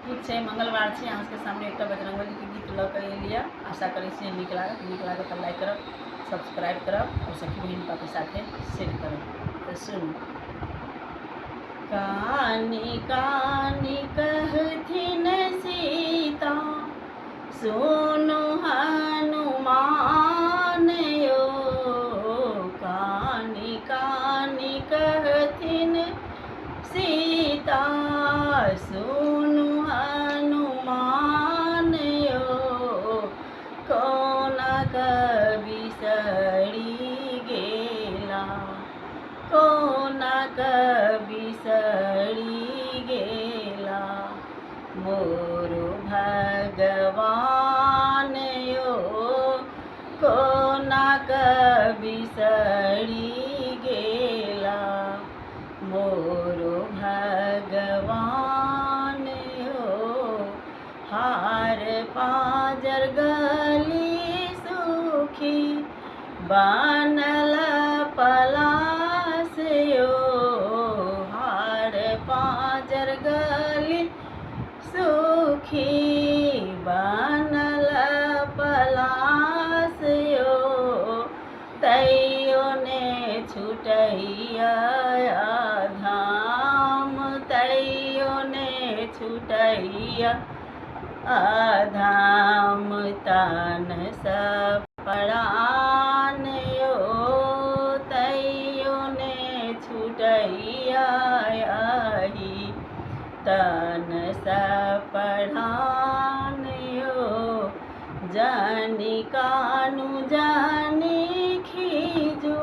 ठीक है, मंगलवार है। अहाँ के सामने एक बजरंगबली के गीत ल कर लिया। आशा करी से निक लागत तो लाइक करब, सब्सक्राइब करब और सखी बहन के साथे शेयर करब। तो सुन। कानी कानी कहथिन सीता, सुनु हनुमान यो। कानी कानी कहथिन सीता, सुनु हनुमान यो। कोना बिसरी गेला, कोना बिसरी गेला। मोरो भगवान यो, कोना बिसरी गेला। मोरो भगवान यो, हार पाजर गली सुखी, बनल पलास यो। हार पाजर गली सुखी, बनल पलास यो। तैयो ने छुटैया धाम, तैयो ने छुटैया धाम। तन सपरान यो, तैयो ने छुटैया तन सपरान यो। जानी कानू जानी खीजू,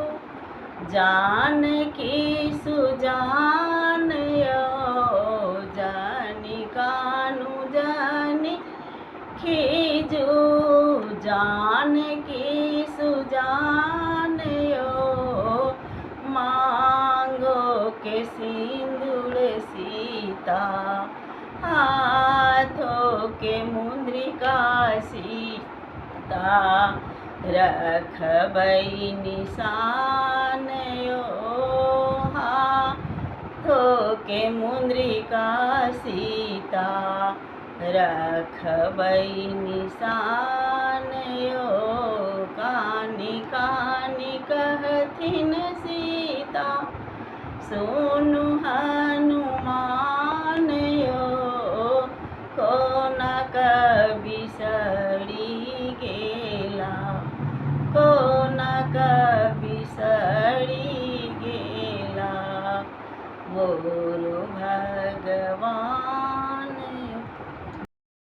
जान की सुजान यो। जानी कानू जानी खीजू, जान की सुजान यो। मांगो के सिंदूर सीता, हाथों के मुद्रिका सीता। रखबै निशान यो, हाथों के मुद्रिका सीता। रखबै निशान यो। कानी कानी कहथिन सीता, सुनु हनुमान